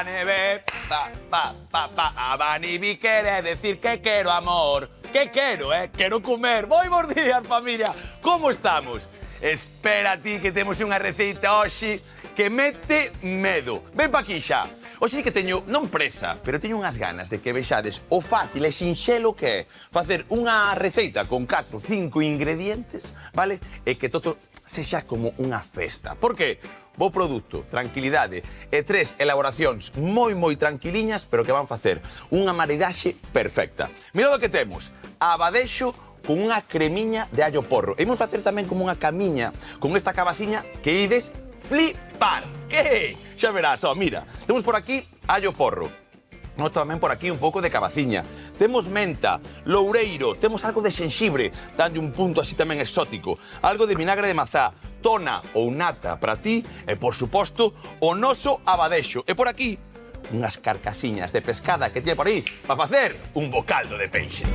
Abanebe, abanibi quere decir que quero amor. Que quero, quero comer. Moi bons días, familia. Como estamos? Espera ti que temos unha receita hoxe que mete medo. Ven pa aquí xa. Hoxe sí que teño, non presa, pero teño unhas ganas de que vexades o fácil e sinxelo que é facer unha receita con 4, 5 ingredientes, vale? E que todo sexa como unha festa. Por que? Bo produto, tranquilidade e 3 elaboracións moi tranquiliñas, pero que van facer unha maridaxe perfecta. Mirad o que temos. Abadexo con unha cremiña de allo porro. E imos facer tamén como unha camiña con esta cabaciña que ides flipar. Que? Xa verás, mira, temos por aquí allo porro. Temos tamén por aquí un pouco de cabaciña. Temos menta, loureiro, temos algo de xenxibre, danlle un punto así tamén exótico. Algo de vinagre de mazá, tona ou nata para ti e, por suposto, o noso abadexo. E por aquí, unhas carcasiñas de pescada que tiene por aí para facer un bocaldo de peixe.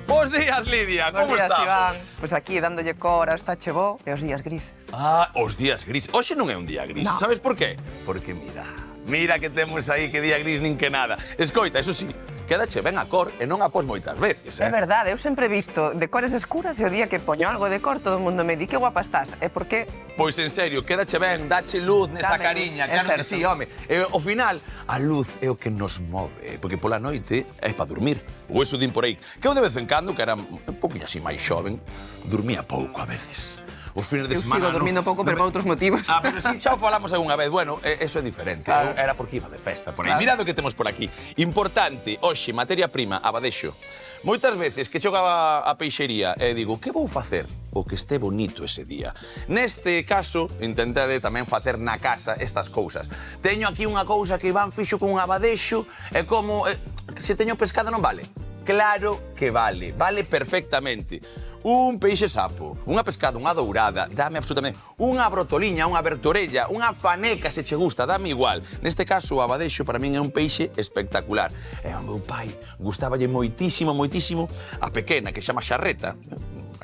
Bos días, Lidia, como estamos? Iván. Pois aquí, dándolle cor a esta chegou e os días grises. Os días grises. Hoxe non é un día gris. No. Sabes por qué? Porque mira que temos aí que día gris nin que nada. Escoita, eso sí, quédache ben a cor e non a pos moitas veces, É verdade, eu sempre he visto de cores escuras e o día que poño algo de cor todo o mundo me di que guapa estás. É porque... Pois en serio, quédache ben, dache luz nesa Dame cariña, luz, claro que certo. sí, home. E ao final, a luz é o que nos move, porque pola noite é para dormir. Ou eso din por aí. Que eu de vez en cando, que era un poquinho así máis xoven, dormía pouco a veces. Os fines de Eu semana... sigo dormindo pouco, pero por outros motivos. Pero si xa o falamos algunha vez. Bueno, eso é diferente. Claro. Eu era porque iba de festa por aí. Claro. Mirad o que temos por aquí. Importante, hoxe, materia prima, abadexo. Moitas veces que chegaba a peixería e digo, que vou facer? O que este bonito ese día. Neste caso, intentade tamén facer na casa estas cousas. Teño aquí unha cousa que Iván fixo con un abadexo e como... se teño pescado non vale? Claro que vale, vale perfectamente. Un peixe sapo, unha pescada, unha dourada, dame absolutamente unha brotoliña, unha bertorella, unha faneca se che gusta, dame igual. Neste caso, o abadexo para min é un peixe espectacular. E ao meu pai gustaballe moitísimo a pequena, que chama xarreta,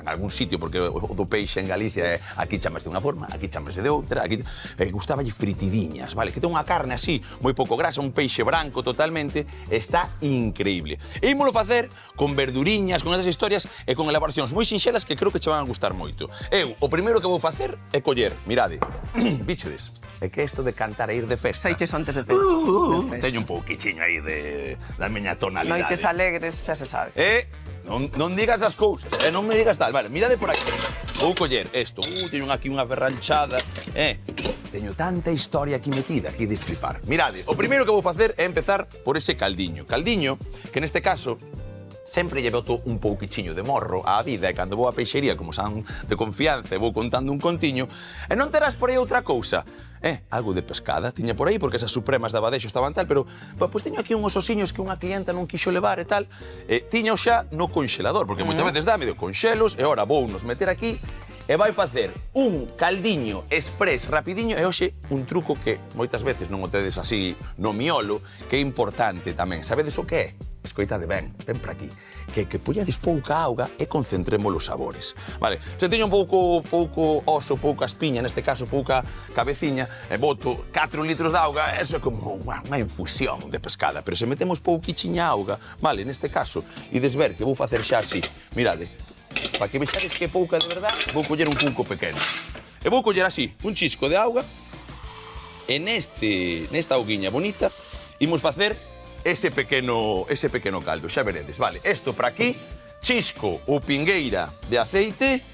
en algún sitio, porque o do peixe en Galicia aquí chamas de unha forma, aquí chamas de outra, aquí gustaballe fritidiñas, vale? Que ten unha carne así, moi pouco grasa, un peixe branco totalmente, está increíble. E ímolo facer con verduriñas, con esas historias e con elaboracións moi sinxelas que creo que che van a gustar moito. Eu, o primeiro que vou facer é coller, mirade, bichedes, é que isto de cantar e ir de festa... Saiches antes de festa. Teño un pouquichiño aí da miña tonalidade. Noites alegres, xa se sabe. Non digas as cousas, non me digas tal. Vale, mirade por aquí. Vou coller isto. Teño aquí unha ferranchada. Teño tanta historia aquí metida, aquí de flipar. Mirade, o primeiro que vou facer é empezar por ese caldiño. Caldiño, que neste caso sempre lle boto un pouquichiño de morro á vida e cando vou á peixería, como san de confianza, e vou contando un contiño, e non terás por aí outra cousa. Algo de pescada, tiña por aí, porque esas supremas de abadexo estaban tal, pero pois teño aquí unhos osiños que unha clienta non quixo levar e tal, tiña xa no conxelador, porque moitas veces dame de conxelos, e ora vou nos meter aquí, e vai facer un caldiño express rapidiño, e hoxe un truco que moitas veces non o tedes así no miolo, que é importante tamén. Sabedes o que é? Escoitade ben, ven por aquí, que pollades pouca auga e concentremos os sabores. Vale, se teño un pouco oso, pouca espiña, neste caso pouca cabeciña, e boto 4 litros de auga, eso é como unha infusión de pescada, pero se metemos pouquichiña auga, vale, neste caso, ides ver que vou facer xa así, mirade, para que vexades que é pouca de verdade, vou coller un pouco pequeno. E vou coller así, un chisco de auga, e nesta auguiña bonita, imos facer ese pequeno caldo, xa veredes, vale. Isto para aquí, chisco ou pingueira de aceite,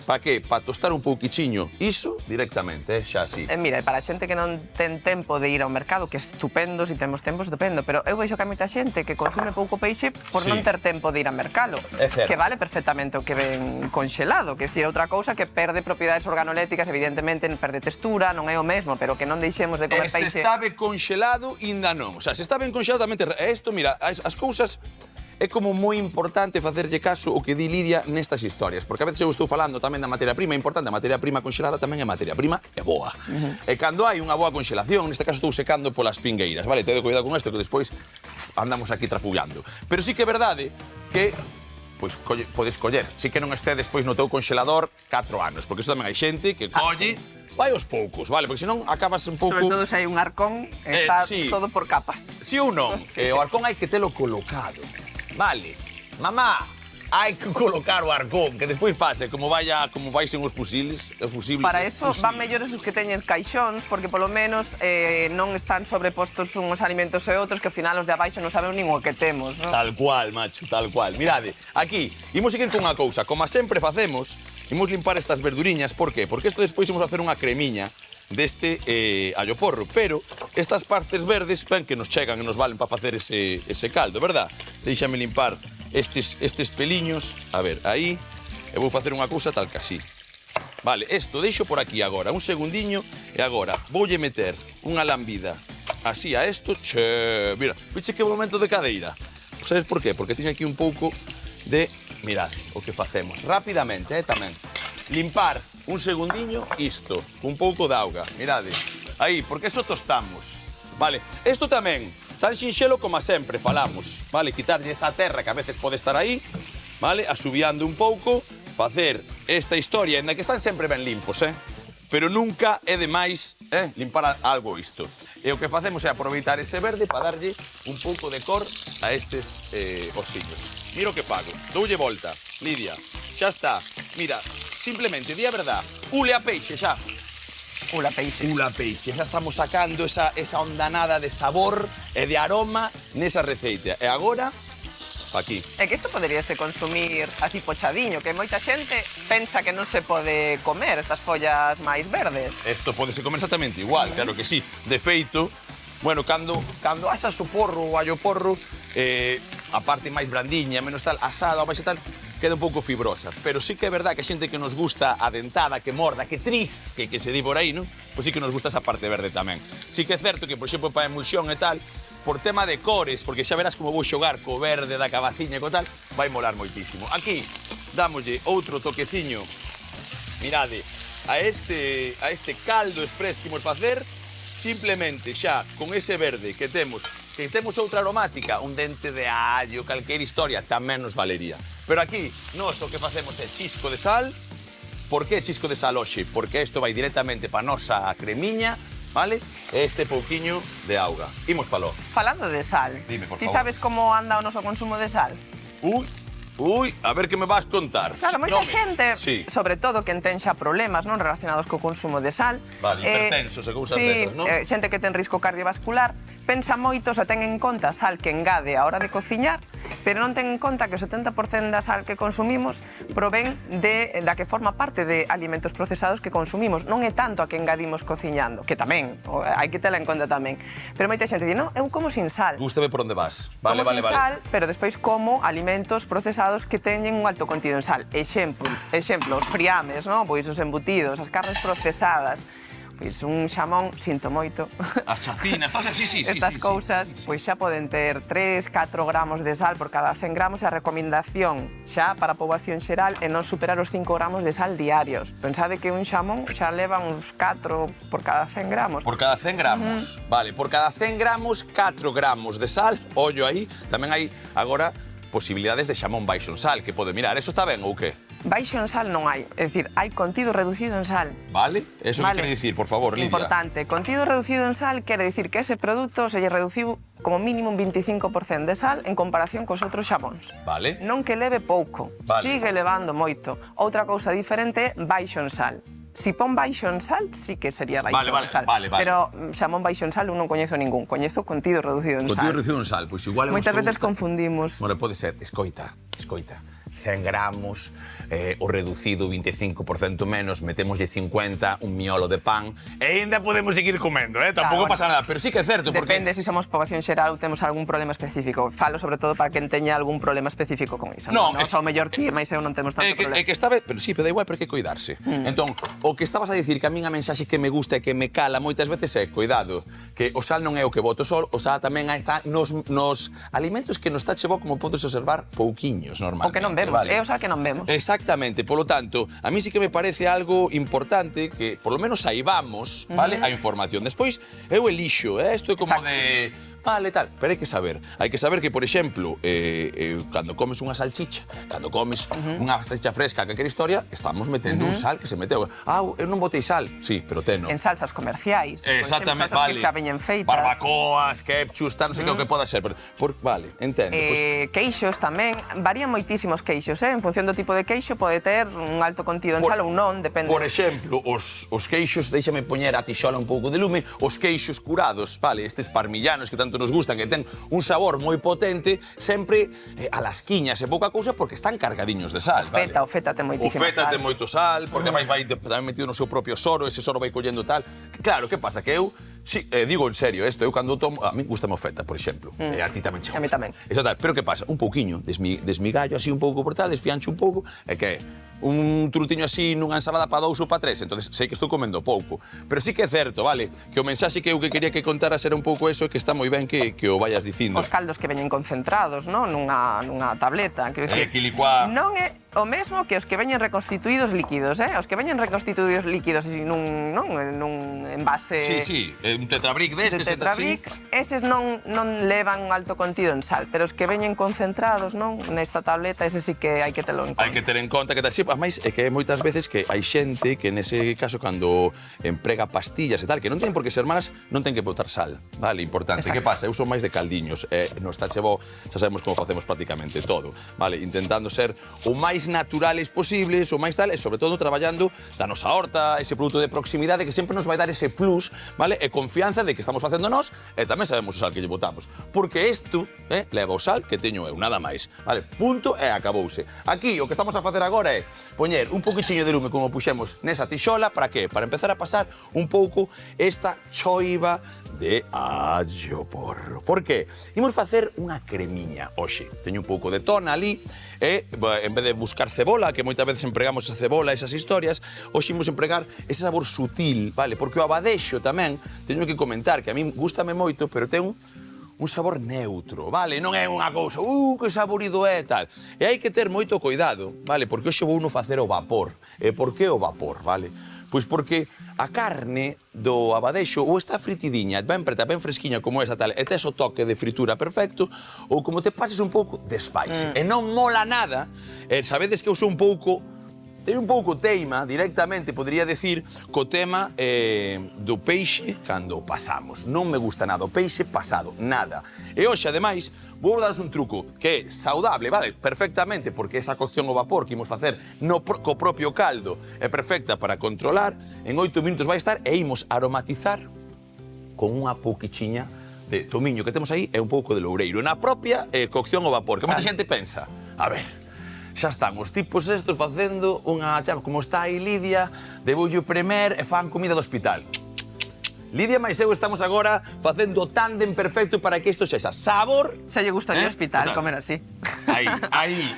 para que? Para tostar un pouquichiño iso directamente, xa así. Mira, para a xente que non ten tempo de ir ao mercado, que é estupendo, se temos tempo, estupendo, pero eu veixo que hai moita xente que consume pouco peixe por non ter tempo de ir a mercalo. É certo. Que vale perfectamente o que ven conxelado, que é dicir, outra cousa que perde propiedades organoléticas, evidentemente perde textura, non é o mesmo, pero que non deixemos de comer peixe. Se está ben conxelado, ainda non. O sea, se está ben conxelado tamén isto, mira, as cousas é como moi importante facerlle caso o que di Lidia nestas historias, porque a veces eu estou falando tamén da materia prima, é importante, a materia prima conxelada tamén é materia prima e boa. E cando hai unha boa conxelación, neste caso estou secando polas pingueiras, vale? Tedo cuidado con isto, que despois andamos aquí trafullando. Pero sí que é verdade que pois podes coller. Si que non este despois no teu congelador 4 anos, porque iso tamén hai xente que colle, vai aos poucos, vale? Porque senón acabas un pouco... Sobre todo se hai un arcón, está todo por capas. Si ou non, o arcón hai que telo colocado, vale? Mamá, hai que colocar o arcón, que despois pase, como vaisen os fusibles, Para eso van mellores os que teñen caixóns, porque polo menos non están sobrepostos uns alimentos e outros, que ao final os de abaixo non sabemos nin o que temos, non? Tal cual, macho, tal cual. Mirade, aquí, imos seguir cunha cousa, como sempre facemos, imos limpar estas verduriñas, por qué? Porque isto despois imos facer unha cremiña deste allo porro, pero estas partes verdes, ben que nos chegan e nos valen para facer ese caldo, verdad? Deixame limpar estes peliños, a ver, aí, e vou facer unha cousa tal que así. Vale, isto deixo por aquí agora, un segundiño, e agora voulle meter unha lambida así a isto, mira, viche que momento de cadeira. Sabes por qué? Porque teño aquí un pouco de, mirad, o que facemos, rapidamente, tamén. Limpar un segundiño isto, un pouco de auga, mirade, aí, porque eso tostamos. Vale, isto tamén, tan sinxelo como sempre falamos, vale, quitarlle esa terra que a veces pode estar aí, vale, asubiando un pouco, facer esta historia, en la que están sempre ben limpos, pero nunca é demais limpar algo isto. E o que facemos é aproveitar ese verde para darlle un pouco de cor a estes osiños. Mira o que fago, doulle volta, Lidia, xa está, mira, simplemente, di a verdad, ule a peixe xa. Ula peixe. Ula peixe, xa estamos sacando esa ondanada de sabor e de aroma nesa receita. E agora, pa aquí. É que isto poderíase consumir así pochadiño, que moita xente pensa que non se pode comer estas follas máis verdes. Isto podese comer exactamente igual, claro que sí. De feito, bueno, cando asas o porro, o allo porro, a parte máis brandiña, menos tal, asada ou máis tal, queda un pouco fibrosa. Pero sí que é verdad que a xente que nos gusta a dentada, que morda, que tris, que se di por aí, non? Pois sí que nos gusta esa parte verde tamén. Sí que é certo que, por exemplo, para a emulsión e tal, por tema de cores, porque xa verás como vou xogar co verde da cabaciña e co tal, vai molar moitísimo. Aquí, dámoslle outro toqueciño, mirade, a este caldo express que imos facer, simplemente xa con ese verde que temos outra aromática, un dente de allo, calquera historia, tamén nos valería. Pero aquí, nós o que facemos é chisco de sal. Por que chisco de sal hoxe? Porque isto vai directamente pa nosa cremiña, vale? E este pouquiño de auga. Imos palo. Falando de sal, dime, por ti favor. sabes como anda o noso consumo de sal? Ui, a ver que me vas contar. Claro, moita xente, sí, sobre todo quen ten xa problemas non relacionados co consumo de sal. Vale, hipertensos e cousas desas, non? Xente que ten risco cardiovascular, pensa moito, se ten en conta a sal que engade a hora de cociñar, pero non ten en conta que o 70% da sal que consumimos provén da que forma parte de alimentos procesados que consumimos. Non é tanto a que engadimos cociñando, que tamén, hai que tela en conta tamén. Pero moita xente di, non, eu como sin sal. Gústame por onde vas. Como sin sal, pero despois como alimentos procesados que teñen un alto contido en sal. Exemplo, os friames, non? Pois os embutidos, as carnes procesadas. Pois un xamón, sinto moito. As chacinas, sí. Estas cousas, pois xa poden ter 3, 4 gramos de sal por cada 100 gramos e a recomendación xa para a poboación xeral é non superar os 5 gramos de sal diarios. Pensade que un xamón xa leva uns 4 por cada 100 gramos. Por cada 100 gramos, vale. Por cada 100 gramos, 4 gramos de sal. Ollo aí, tamén hai agora posibilidades de xamón baixo en sal, que pode mirar. Eso está ben ou que? Baixo en sal non hai, é dicir, hai contido reducido en sal. Vale, eso que quere dicir, por favor, Lidia. Importante, contido reducido en sal quere dicir que ese produto se lle reduciu como mínimo un 25% de sal en comparación cos outros xamóns. Vale. Non que leve pouco, sigue levando moito. Outra cousa diferente é baixo en sal. Si pon baixo en sal, sí que sería baixo en sal. Vale. Pero xamón baixo en sal eu non coñezo ningún. Coñezo contido reducido en sal. Contido reducido en sal, pois igual... Moitas veces confundimos. Bueno, pode ser, escoita. 100 gramos, o reducido 25% menos, metémoslle 50, un miolo de pan, e ainda podemos seguir comendo, tampouco pasa nada, pero sí que é certo, porque... Depende se somos poboación xeral ou temos algún problema específico. Falo sobre todo para quen teña algún problema específico con iso. Non, o mellor ti, máis eu non temos tanto problema. É que estaba... Pero sí, pero da igual, pero hai que cuidarse. Entón, o que estabas a dicir, que a min a mensaxe que me gusta e que me cala moitas veces é, cuidado, que o sal non é o que boto sol, o sal tamén está nos alimentos que nos está chebo, como podes observar, pouquiños, normalmente. O que non vemos, é o sal que non vemos. Exactamente, polo tanto, a mí sí que me parece algo importante que, por lo menos, saibamos, vale, a información. Despois, eu elixo, isto é como de... vale, tal. Pero hai que saber que, por exemplo, cando comes unha salchicha, cando comes unha salchicha fresca, calquera historia, estamos metendo un sal que se meteu. Eu non botei sal. Sí, pero teno. En salsas comerciais. Exactamente, salsas vale. que xa veñen feitas. Barbacoas, ketchup, tal, non sei que o que poda ser. Vale, entendo. Queixos tamén, varían moitísimos queixos, en función do tipo de queixo pode ter un alto contido en sal ou non, depende. Por exemplo, os queixos, deixame poñer a tixola un pouco de lume, os queixos curados, vale, estes parmillanos que tanto nos gustan, que ten un sabor moi potente, sempre a lasquiñas e pouca cousa porque están cargadiños de sal, vale? O feta ten moitísima sal. O feta ten moito sal, porque máis vai tamén metido no seu propio soro, ese soro vai collendo tal. Claro, que pasa? Que eu, digo en serio isto, eu cando tomo, a mí gustame o feta, por exemplo, e a ti tamén che gusta. A mí tamén. Eso tal, pero que pasa? Un pouquiño, desmigallo así un pouco por tal, desfiancho un pouco, e que un trutiño así nunha ensalada para 2 ou para 3, entonces sei que estou comendo pouco. Pero sí que é certo, vale, que o mensaxe que eu que quería que contaras era un pouco eso, que está moi ben que o vayas dicindo. Os caldos que veñen concentrados, non? Nunha tableta, quero dicir. Que licuar. Non é o mesmo que os que veñen reconstituídos líquidos, Os que veñen reconstituídos líquidos nun envase... Sí, un tetrabric destes, eses non levan un alto contido en sal, pero os que veñen concentrados, non? Nesta tableta, ese sí que hai que telo en conta. Hai que ter en conta que tal, sí, ademais é que moitas veces que hai xente que nese caso cando emprega pastillas e tal, que non ten por que ser malas, non ten que botar sal, vale, importante. Exacto. Que pasa? Eu son máis de caldiños, no Estachevo xa sabemos como facemos prácticamente todo, vale, intentando ser o máis naturales posibles, o máis tal, e sobre todo traballando da nosa horta, ese produto de proximidade que sempre nos vai dar ese plus, vale, e confianza de que estamos facendo nós e tamén sabemos o sal que lle botamos. Porque isto leva o sal que teño eu, nada máis, vale, punto e acabouse. Aquí o que estamos a facer agora é poñer un pouquichiño de lume como puxemos nesa tixola, para que? Para empezar a pasar un pouco esta choiva de allo porro. Por que? Imos facer unha cremiña hoxe. Teño un pouco de tona ali e, en vez de buscar cebola, que moitas veces empregamos esa cebola, esas historias, hoxe imos empregar ese sabor sutil, vale? Porque o abadexo tamén, teño que comentar que a mí gústame moito, pero ten un sabor neutro, vale? Non é unha cousa, que saborido é, tal. E hai que ter moito cuidado, vale? Porque hoxe vou non facer o vapor. E por que o vapor, vale? Pois porque a carne do abadexo ou está fritidiña, ben preta, ben fresquiña como esa tal, e tes o toque de fritura perfecto, ou como te pases un pouco, desfaise. E non mola nada, sabedes que eu sou un pouco... Teño un pouco teima, directamente, podría decir, co tema do peixe cando pasamos. Non me gusta nada o peixe pasado, nada. E hoxe, ademais, vou daros un truco que é saudable, vale? Perfectamente, porque esa cocción ao vapor que imos facer co propio caldo é perfecta para controlar. En 8 minutos vai estar e imos aromatizar con unha pouquichiña de tomiño que temos aí e un pouco de loureiro. Na propia cocción ao vapor, que moita xente pensa, a ver... Xa están os tipos estos facendo unha chama, como está aí Lidia, deboulle premer e fan comida do hospital. Lidia máis eu estamos agora facendo o tándem perfecto para que isto sexa sabor... Xa lle gustaría o hospital comer así. Aí.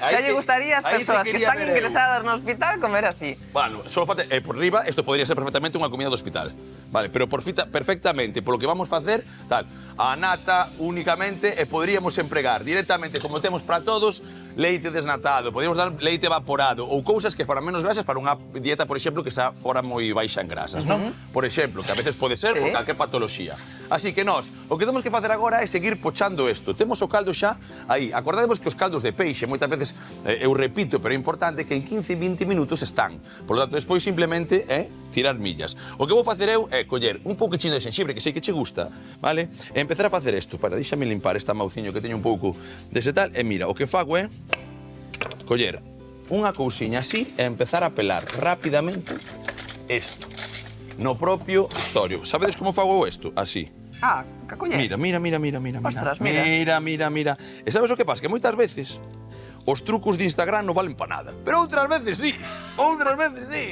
Xa lle gustaría as persoas que están ingresadas no hospital comer así. Bueno, só falta... por riba, isto podría ser perfectamente unha comida do hospital. Vale, pero perfectamente, polo que vamos facer, tal, a nata únicamente, e poderíamos empregar directamente, como temos para todos, leite desnatado, poderíamos dar leite evaporado, ou cousas que foran menos grasas para unha dieta, por exemplo, que xa fora moi baixa en grasas, non? Por exemplo, que a veces pode ser por calquer patoloxía. Así que nós, o que temos que facer agora é seguir pochando isto. Temos o caldo xa aí. Acordademos que os caldos de peixe, moitas veces, eu repito, pero é importante que en 15-20 minutos están. Por lo tanto, despois simplemente é tirar millas. O que vou facer eu é coller un pouquiño de xenxibre, que sei que che gusta, vale? E empezar a facer isto. Para, deixame limpar esta mauciño que teño un pouco dese tal. E mira, o que fago é coller unha cousiña así e empezar a pelar rapidamente isto. No propio historio. Sabedes como fago isto? Así. Que coller. Mira. Ostras, mira. Mira. E sabes o que pasa? Que moitas veces os trucos de Instagram non valen para nada. Pero outras veces sí.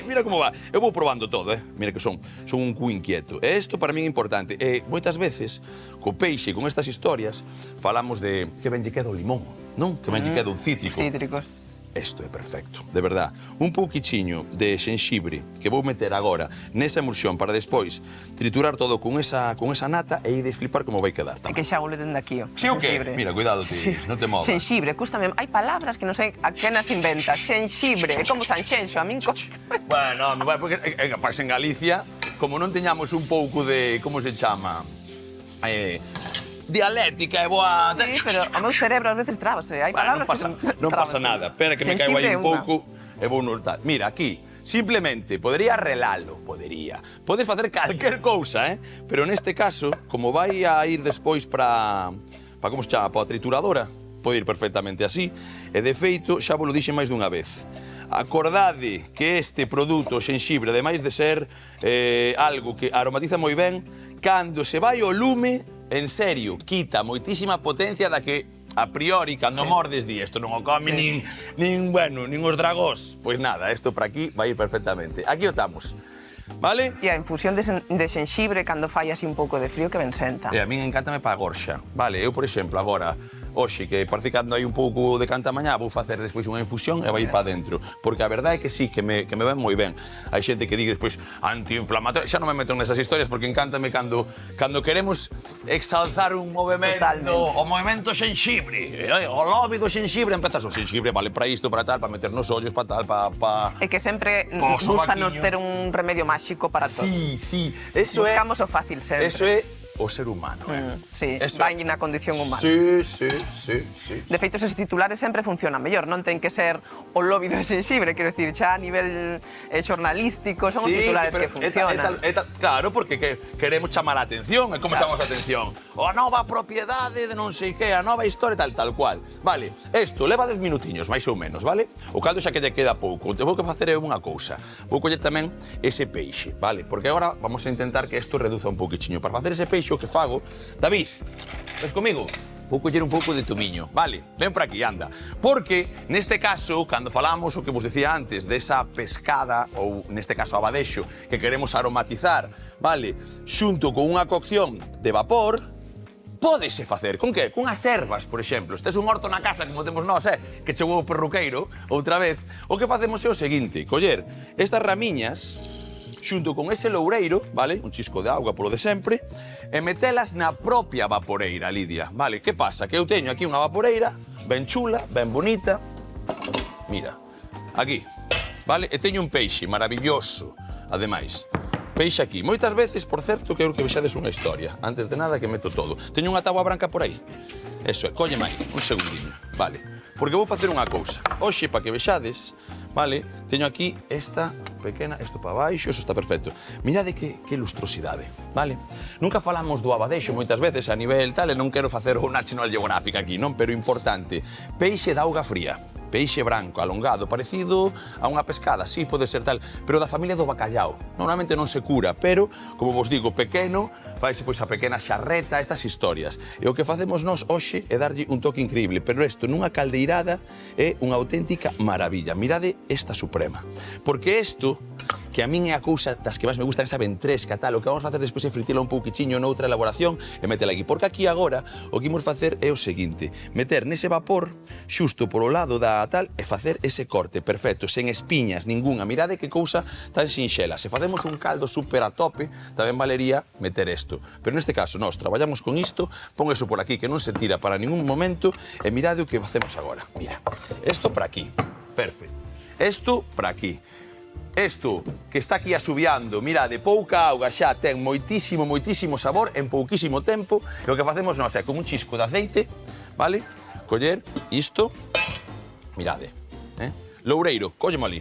Mira como va. Eu vou probando todo, Mira que son un cu inquieto. E isto para min é importante. E moitas veces, co peixe, con estas historias, falamos de que ben lle queda o limón, non? Que ben lle queda un cítrico. Cítricos. Isto é perfecto, de verdad. Un pouquichiño de xenxibre que vou meter agora nesa emulsión para despois triturar todo con esa nata e ides flipar como vai quedar. É que xa o le dende aquí, Sí, o que? Mira, cuidado, ti, non te movas. Xenxibre, cústame. Hai palabras que non sei a que nas inventa. Xenxibre, é como Sanxenxo, a min costa. Bueno, porque en Galicia, como non teñamos un pouco de, como se chama? dialéctica e boa... Sí, pero o meu cerebro ás veces trábase. Hai Bueno, palabras non pasa nada. Espera que me caigo aí un pouco e vou notar. Mira, aquí, simplemente, podería relalo, podería. Podes facer calquer cousa, Pero neste caso, como vai a ir despois para como se chama, para a trituradora, pode ir perfectamente así, e de feito, xa vos lo dixen máis dunha vez. Acordade que este produto, o xenxibre, ademais de ser algo que aromatiza moi ben, cando se vai o lume, en serio, quita moitísima potencia da que a priori, cando mordes, di, isto non o come nin os dragós. Pois nada, isto para aquí vai ir perfectamente. Aquí o estamos, vale? E a infusión de xenxibre, cando fai así un pouco de frío, que ben senta. E a min encántame para a gorxa, vale? Eu, por exemplo, agora, hoxe, que parece que ando aí un pouco de canta mañá, vou facer despois unha infusión e vai ir para dentro. Porque a verdade é que sí, que me ven moi ben. Hai xente que digue despois antiinflamatorio. Xa non me meto nesas historias porque encántame cando queremos exalzar un movemento, o movemento xenxibre. O lobby do xenxibre, empezas o xenxibre, vale para isto, para tal, para meter nos ollos, para tal, para... E que sempre gustanos ter un remedio máxico para todo. Sí. Buscamos o fácil sempre. Eso é o ser humano, Sí, vai na condición humana. Sí. De feito, esos titulares sempre funcionan mellor, non ten que ser o lobby do xenxibre, quero dicir, xa a nivel xornalístico son os titulares que funcionan. Claro, porque queremos chamar a atención, e como chamamos a atención? A nova propiedade de non sei que, a nova historia, tal cual. Vale, isto leva 10 minutiños, máis ou menos, vale? O caldo xa que lle queda pouco. Te vou que facer unha cousa. Vou coller tamén ese peixe, vale? Porque agora vamos a intentar que isto reduza un pouquichiño. Para facer ese peixe, o que fago... David, ves comigo? Vou coller un pouco de tomiño, vale? Ven por aquí, anda. Porque, neste caso, cando falamos o que vos decía antes, desa pescada, ou neste caso abadexo, que queremos aromatizar, vale? Xunto con unha cocción de vapor, pódese facer. Con que? Cunhas ervas, por exemplo. Se tes un horto na casa, como temos nós, que chegou o perruqueiro, outra vez, o que facemos é o seguinte, coller estas ramiñas, xunto con ese loureiro, vale? Un chisco de auga polo de sempre, e metelas na propia vaporeira, Lidia, vale? Que pasa? Que eu teño aquí unha vaporeira ben chula, ben bonita. Mira, aquí, vale? E teño un peixe maravilloso, ademais. Peixe aquí. Moitas veces, por certo, quero que vexades unha historia. Antes de nada, que meto todo. Teño unha táboa branca por aí. Eso é, cólleme aí, un segundinho, vale? Porque vou facer unha cousa. Hoxe, para que vexades, vale? Teño aquí esta pequena, isto para baixo, eso está perfecto. Mirade que lustrosidade, vale? Nunca falamos do abadexo moitas veces a nivel tal, e non quero facer o National Geographic aquí, non? Pero importante, peixe de auga fría, peixe branco, alongado, parecido a unha pescada, sí, pode ser tal, pero da familia do bacallao. Normalmente non se cura, pero, como vos digo, pequeno, faise pois a pequena xarreta, estas historias. E o que facemos nós hoxe é darlle un toque increíble, pero isto nunha caldeirada é unha auténtica maravilla. Mirade esta suprema. Porque isto, que a min é a cousa das que máis me gustan, esa ventresca, tal, o que vamos facer despois é fritila un pouquichiño noutra elaboración e metela aquí. Porque aquí agora o que imos facer é o seguinte, meter nese vapor xusto por o lado da tal e facer ese corte perfecto, sen espiñas ningunha. Mirade que cousa tan sinxela. Se facemos un caldo super a tope, tamén valería meter isto. Pero neste caso, nós traballamos con isto, pon eso por aquí que non se tira para ningún momento e mirade o que facemos agora. Mira, isto para aquí, perfecto. Isto para aquí. Isto que está aquí asubiando, mirade, pouca auga xa ten moitísimo sabor en pouquísimo tempo, e o que facemos nós é con un chisco de aceite, vale? Coller isto, mirade, loureiro, cóllemo ali,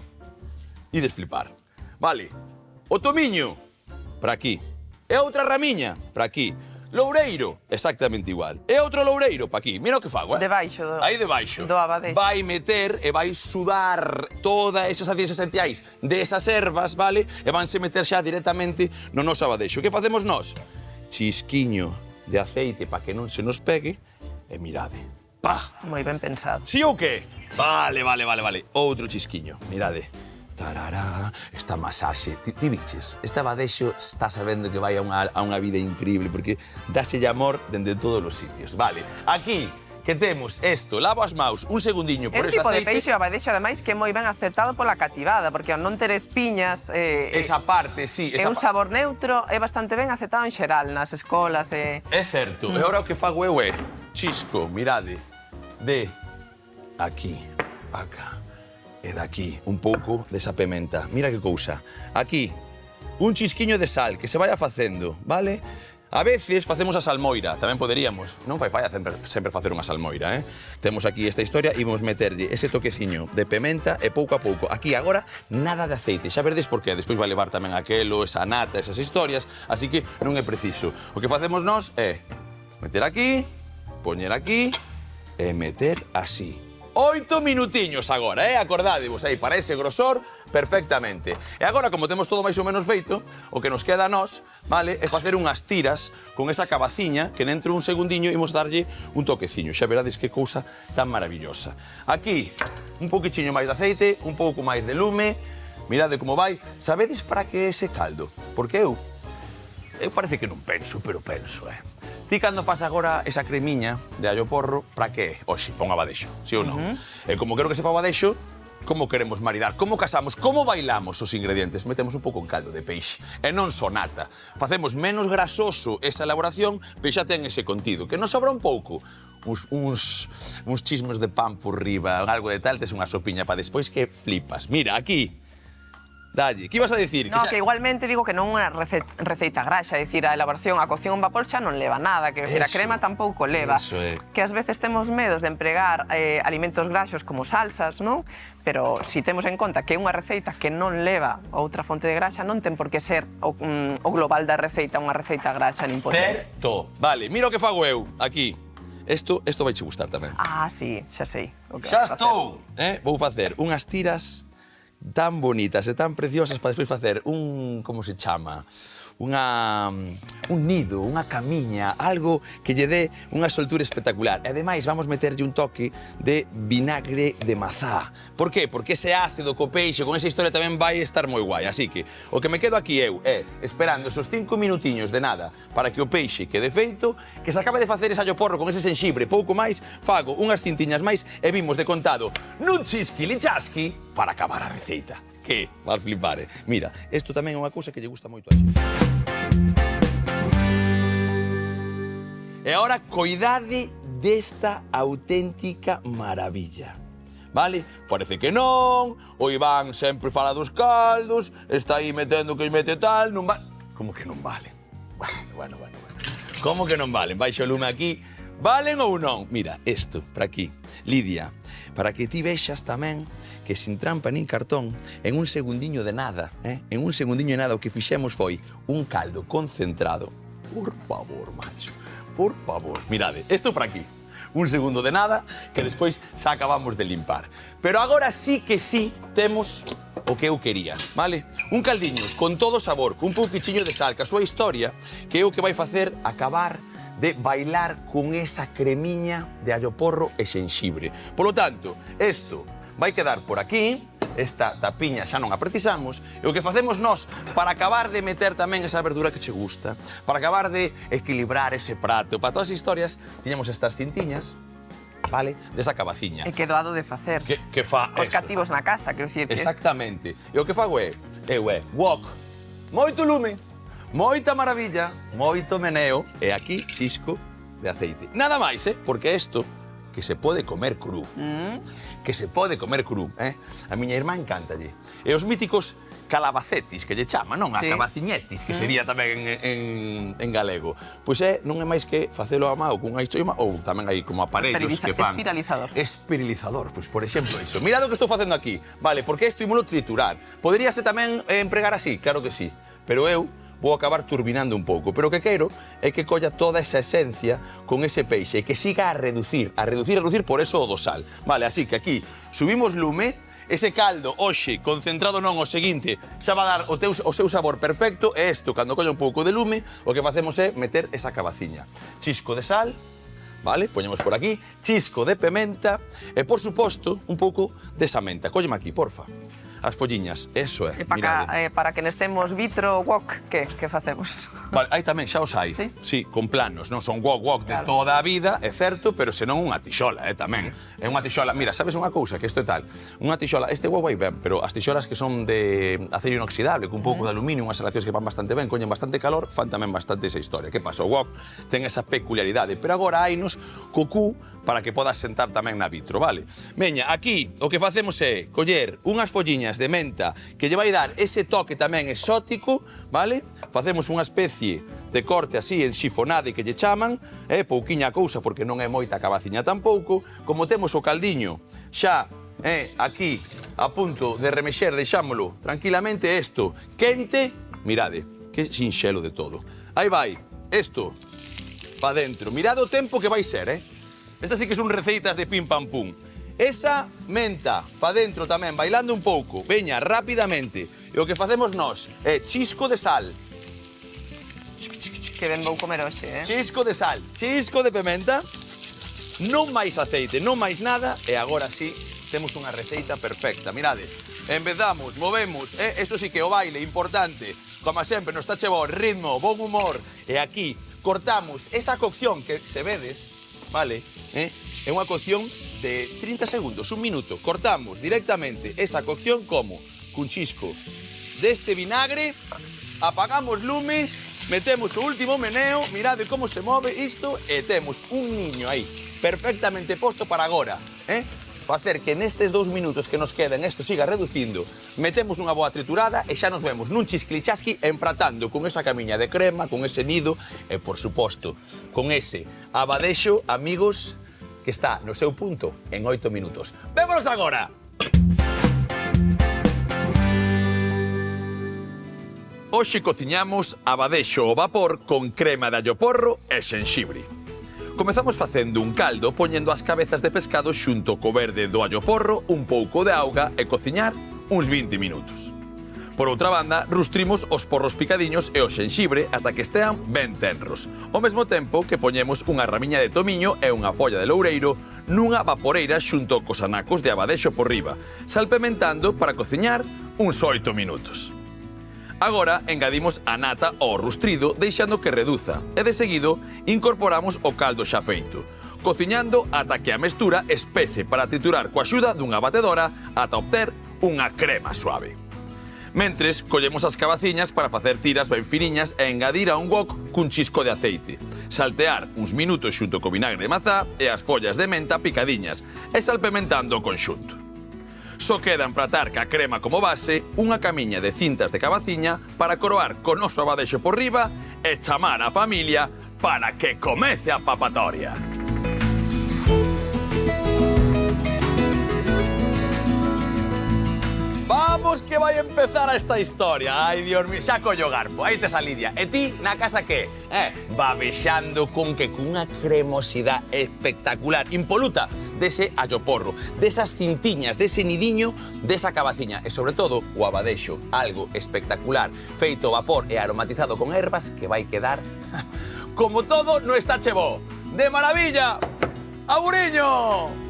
e desflipar, vale? O tomiño, para aquí, e outra ramiña, para aquí. Loureiro, exactamente igual. E outro loureiro, pa aquí. Mira o que fago, Debaixo do... Aí debaixo. Do abadexo. Vai meter e vai sudar todas esas aceites esenciais desas ervas, vale? E vanse meter xa directamente no noso abadexo. Que facemos nós? Chisquiño de aceite para que non se nos pegue e mirade. Pa! Moi ben pensado. Si ou que? Vale. Outro chisquiño, mirade. Tarará, esta masaxe, ti biches, este abadexo está sabendo que vai a unha vida increíble porque dáselle amor dende todos os sitios. Vale, aquí que temos isto, lavo as maus, un segundiño por ese aceite. É un tipo de peixe o abadexo, ademais, que é moi ben aceptado pola cativada, porque ao non ter espiñas... esa parte, sí. É un sabor neutro, é bastante ben aceptado en xeral, nas escolas. É certo, e agora o que fago eu é chisco, mirade, de aquí, acá. E daqui, un pouco desa pementa. Mira que cousa. Aquí, un chisquiño de sal que se vaya facendo, vale? A veces facemos a salmoira, tamén poderíamos. Non fai falla sempre facer unha salmoira, Temos aquí esta historia e vamos meterlle ese toqueciño de pementa e pouco a pouco. Aquí agora nada de aceite, xa verdes porque despois vai levar tamén aquelo, esa nata, esas historias, así que non é preciso. O que facemos nós é meter aquí, poñer aquí e meter así. 8 minutiños agora, acordádevos aí, para ese grosor, perfectamente. E agora, como temos todo máis ou menos feito, o que nos queda a nós, vale, é facer unhas tiras con esa cabaciña que dentro un segundiño imos darlle un toqueciño. Xa verades que cousa tan maravillosa. Aquí, un pouquichiño máis de aceite, un pouco máis de lume. Mirade como vai. Sabedes para que ese caldo? Porque eu parece que non penso, pero penso, Ti cando faz agora esa cremiña de allo porro, para que? Oxe, pon abadexo, si ou non? E como quero que sepa abadexo, como queremos maridar? Como casamos? Como bailamos os ingredientes? Metemos un pouco en caldo de peixe. E non só nata. Facemos menos grasoso esa elaboración, pero xa ten ese contido. Que nos sobra un pouco. Uns chismos de pan por riba, algo de tal, tes unha sopiña para despois que flipas. Mira, aquí. Dalle, que ibas a dicir? No, que igualmente digo que non é unha receita graxa, é dicir, a elaboración, a cocción en vapor xa non leva nada, que a crema tampouco leva. Que ás veces temos medos de empregar alimentos graxos como salsas, non? Pero si temos en conta que é unha receita que non leva outra fonte de graxa, non ten por que ser o global da receita unha receita graxa nin potente. Certo. Vale, mira o que fago eu, aquí. Isto vai che gustar tamén. Ah, sí, xa sei. Xa estou! Vou facer unhas tiras tan bonitas e tan preciosas para despois facer como se chama? Un nido, unha camiña, algo que lle dé unha soltura espectacular. E ademais vamos meterlle un toque de vinagre de mazá. Por qué? Porque ese ácido co peixe, con esa historia tamén vai estar moi guai. Así que o que me quedo aquí eu é esperando esos 5 minutiños de nada para que o peixe quede feito, que se acabe de facer ese allo porro con ese xenxibre, pouco máis, fago unhas cintiñas máis e vimos de contado nun chisqui-lichasqui para acabar a receita. Que? Vas flipar, Mira, isto tamén é unha cousa que lle gusta moito a xente. E agora, coidade desta auténtica maravilla. Vale? Parece que non, o Iván sempre fala dos caldos, está aí metendo que mete tal, non vale. Como que non valen? Bueno. Como que non valen? Baixo o lume aquí. Valen ou non? Mira, isto, para aquí. Lidia, para que ti vexas tamén que sin trampa nin cartón, en un segundiño de nada, en un segundiño de nada, o que fixemos foi un caldo concentrado. Por favor, macho, por favor. Mirade, isto para aquí. Un segundo de nada, que despois xa acabamos de limpar. Pero agora sí que sí temos o que eu quería, vale? Un caldiño con todo sabor, un pouquichiño de sal, que a súa historia, que é o que vai facer acabar de bailar con esa cremiña de allo porro e xenxibre. Por lo tanto, isto vai quedar por aquí, esta tapiña xa non a precisamos, e o que facemos nós para acabar de meter tamén esa verdura que che gusta, para acabar de equilibrar ese prato, para todas as historias, tiñamos estas cintiñas, vale, desa cabaciña. E que doado de facer. Que fa os cativos na casa, quero dicir. Exactamente. E o que fago wok, moito lume, moita maravilla, moito meneo, e aquí chisco de aceite. Nada máis, porque isto que se pode comer cru. Que se pode comer cru, A miña irmá encántalle. E os míticos calabacetis, que lle chama, non? A cabaciñetis, que sería tamén en galego. Pois non é máis que facelo a mao cunha ichoima ou tamén hai como aparellos que fan. Espiralizador. Espiralizador, pois por exemplo iso. Mirad o que estou facendo aquí, vale, porque isto ímolo triturar. Poderíase tamén empregar así, claro que sí, pero eu vou acabar turbinando un pouco, pero o que quero é que colla toda esa esencia con ese peixe e que siga a reducir, por eso o do sal. Vale, así que aquí subimos lume, ese caldo, hoxe, concentrado non o seguinte, xa va a dar o seu sabor perfecto, e isto, cando colla un pouco de lume, o que facemos é meter esa cabaciña. Chisco de sal, vale, poñemos por aquí, chisco de pementa e, por suposto, un pouco de samenta. Cólleme aquí, porfa. As folliñas, eso é. E para que nestemos vitro wok, que facemos? Vale, aí tamén xa os hai. Sí, con planos, non son wok de toda a vida, é certo, pero senón unha tixola, tamén. É unha tixola, mira, sabes unha cousa, que isto é tal. Unha tixola, este wok vai ben, pero as tixolas que son de acero inoxidable, con un pouco de aluminio, unhas aleacións que van bastante ben, coñen bastante calor, fan tamén bastante esa historia. Que pasa? O wok ten esa peculiaridade, pero agora hainos co cu para que podas sentar tamén na vitro, vale? Veña, aquí o que facemos é coller unhas folliñas cabaciñas de menta que lle vai dar ese toque tamén exótico, vale? Facemos unha especie de corte así en xifonade que lle chaman, pouquiña cousa porque non é moita cabaciña tampouco. Como temos o caldiño xa aquí a punto de remexer, deixámolo tranquilamente isto quente, mirade, que sinxelo de todo. Aí vai, isto pa dentro. Mirade o tempo que vai ser, Estas sí que son receitas de pim pam pum. Esa menta pa dentro tamén, bailando un pouco. Veña, rapidamente. E o que facemos nós é chisco de sal. Que ben vou comer hoxe, Chisco de sal, chisco de pimenta. Non máis aceite, non máis nada. E agora sí, temos unha receita perfecta. Mirades, empezamos, movemos. Esto sí que o baile, importante. Como sempre, nos está chegou ritmo, bon humor. E aquí cortamos esa cocción que se vedes, vale? É unha cocción de 30 segundos, un minuto. Cortamos directamente esa cocción como cun chisco deste vinagre, apagamos lume, metemos o último meneo, mirade como se move isto e temos un niño aí, perfectamente posto para agora, facer que nestes 2 minutos que nos queden isto siga reducindo, metemos unha boa triturada e xa nos vemos nun chisquilichasqui empratando con esa camiña de crema, con ese nido e, por suposto, con ese abadexo, amigos, que está no seu punto en 8 minutos. Vémonos agora! Hoxe cociñamos abadexo ao vapor con crema de allo porro e xenxibre. Comezamos facendo un caldo poñendo as cabezas de pescado xunto co verde do allo porro, un pouco de auga e cociñar uns 20 minutos. Por outra banda, rustrimos os porros picadiños e o xenxibre ata que estean ben tenros, ao mesmo tempo que poñemos unha ramiña de tomiño e unha folla de loureiro nunha vaporeira xunto cos anacos de abadexo por riba, salpementando para cociñar uns 8 minutos. Agora engadimos a nata ao rustrido deixando que reduza e de seguido incorporamos o caldo xa feito, cociñando ata que a mestura espese para triturar coa axuda dunha batedora ata obter unha crema suave. Mentres, collemos as cabaciñas para facer tiras ben finiñas e engadir a un wok cun chisco de aceite. Saltear uns minutos xunto co vinagre de mazá e as follas de menta picadiñas e salpementando o conxunto. Só queda empratar ca crema como base unha camiña de cintas de cabaciña para coroar con noso abadexo por riba e chamar a familia para que comece a papatoria. Vamos que vai empezar esta historia. Ai, Dios mío, xa collo garfo. Aí tes a Lidia. E ti, na casa que? Babexando con que cunha cremosidade espectacular, impoluta, dese allo porro, desas cintiñas, dese nidiño, desa cabaciña. E, sobre todo, o abadexo, algo espectacular, feito vapor e aromatizado con ervas que vai quedar como todo no está chevó. De maravilla! Auriño!